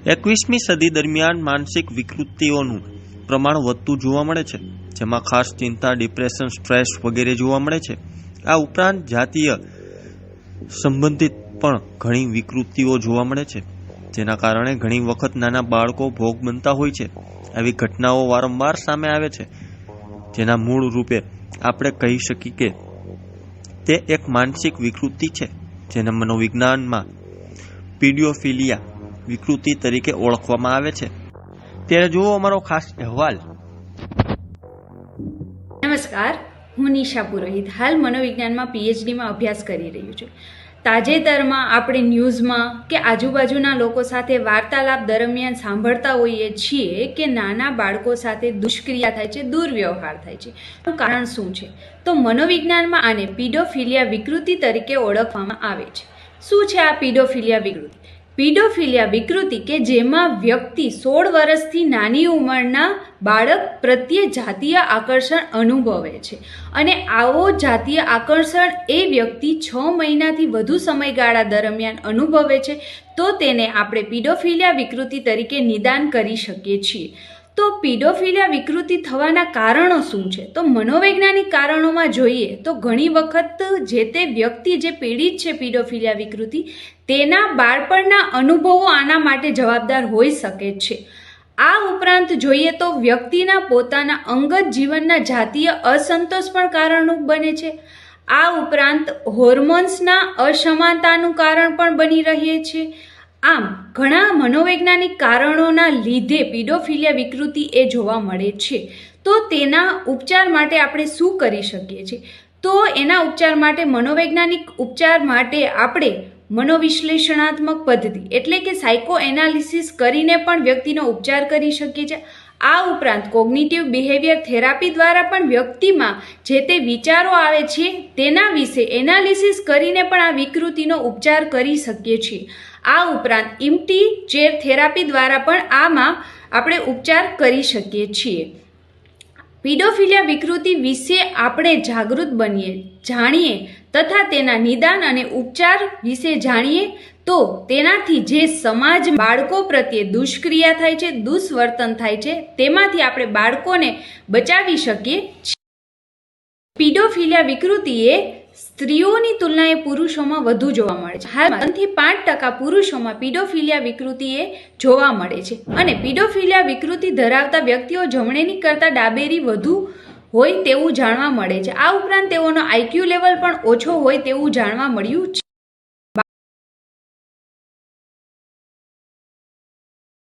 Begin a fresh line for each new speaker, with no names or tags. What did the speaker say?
21મી સદી દરમિયાન માનસિક વિકૃતિઓનું પ્રમાણ વધતું જોવા મળે છે, જેમાં ખાસ ચિંતા, ડિપ્રેશન, સ્ટ્રેસ વગેરે જોવા મળે છે. આ ઉપરાંત જાતીય સંબંધિત પણ ઘણી વિકૃતિઓ જોવા મળે છે, જેના કારણે ઘણી વખત નાના બાળકો ભોગ બનતા હોય છે. આવી ઘટનાઓ વારંવાર સામે આવે છે, જેના મૂળ રૂપે આપણે કહી શકીએ કે તે એક માનસિક વિકૃતિ છે, જેને મનોવિજ્ઞાનમાં પીડિયોફિલિયા વિકૃતિ તરીકે ઓળખવામાં આવે છે. ત્યારે જુઓ અમારો ખાસ અહેવાલ.
નમસ્કાર, હું નિશા પુરોહિત હાલ મનોવિજ્ઞાનમાં પીએચડીમાં અભ્યાસ કરી રહ્યું છું. તાજેતરમાં આપણે ન્યૂઝમાં કે આજુબાજુના લોકો સાથે વાર્તાલાપ દરમિયાન સાંભળતા હોઈએ છીએ કે નાના બાળકો સાથે દુષ્ક્રિયા થાય છે, દુર્વ્યવહાર થાય છે. એનું કારણ શું છે? તો મનોવિજ્ઞાનમાં આને પીડોફિલિયા વિકૃતિ તરીકે ઓળખવામાં આવે છે. શું છે આ પીડોફિલિયા વિકૃતિ? પીડોફિલિયા વિકૃતિ કે જેમાં વ્યક્તિ 16 વર્ષથી નાની ઉંમરના બાળક પ્રત્યે જાતીય આકર્ષણ અનુભવે છે અને આવો જાતીય આકર્ષણ એ વ્યક્તિ 6 મહિનાથી વધુ સમયગાળા દરમિયાન અનુભવે છે, તો તેને આપણે પીડોફિલિયા વિકૃતિ તરીકે નિદાન કરી શકીએ છીએ. તો પીડોફિલિયા વિકૃતિ થવાના કારણો શું છે? તો મનોવૈજ્ઞાનિક કારણોમાં જોઈએ તો ઘણી વખત જે તે વ્યક્તિ જે પીડિત છે પીડોફિલિયા વિકૃતિ, તેના બાળપણના અનુભવો આના માટે જવાબદાર હોઈ શકે છે. આ ઉપરાંત જોઈએ તો વ્યક્તિના પોતાના અંગત જીવનના જાતીય અસંતોષ પણ કારણરૂપ બને છે. આ ઉપરાંત હોર્મોન્સના અસમાનતાનું કારણ પણ બની રહે છે. આમ ઘણા મનોવૈજ્ઞાનિક કારણોના લીધે પીડોફિલિયા વિકૃતિ એ જોવા મળે છે. તો તેના ઉપચાર માટે આપણે શું કરી શકીએ છીએ? તો એના ઉપચાર માટે મનોવૈજ્ઞાનિક ઉપચાર માટે આપણે મનોવિશ્લેષણાત્મક પદ્ધતિ એટલે કે સાયકો એનાલિસિસ કરીને પણ વ્યક્તિનો ઉપચાર કરી શકીએ છીએ. આ ઉપરાંત કોગ્નિટિવ બિહેવિયર થેરાપી દ્વારા પણ વ્યક્તિમાં જે તે વિચારો આવે છે તેના વિશે એનાલિસિસ કરીને પણ આ વિકૃતિનો ઉપચાર કરી શકીએ છીએ. આ ઉપરાંત ઇમ્પ્ટી ચેર થેરાપી દ્વારા પણ આમાં આપણે ઉપચાર કરી શકીએ છીએ. પીડોફિલિયા વિકૃતિ વિશે આપણે જાગૃત બનીએ, જાણીએ તથા તેના નિદાન અને ઉપચાર વિશે જાણીએ તો તેનાથી જે સમાજ બાળકો પ્રત્યે દુષ્ક્રિયા થાય છે, દુષ્વર્તન થાય છે, તેમાંથી આપણે બાળકોને બચાવી શકીએ છીએ. પીડોફિલિયા વિકૃતિ એ સ્ત્રીઓની તુલનાએ પુરુષોમાં વધુ જોવા મળે છે. હાલમાં 3-5% પુરુષોમાં પીડોફિલિયા વિકૃતિ એ જોવા મળે છે અને પીડોફિલિયા વિકૃતિ ધરાવતા વ્યક્તિઓ જમણેની કરતાં ડાબેરી વધુ હોય તેવું જાણવા મળે છે. આ ઉપરાંત તેઓનો આઈક્યુ લેવલ પણ ઓછો હોય તેવું જાણવા મળ્યું છે.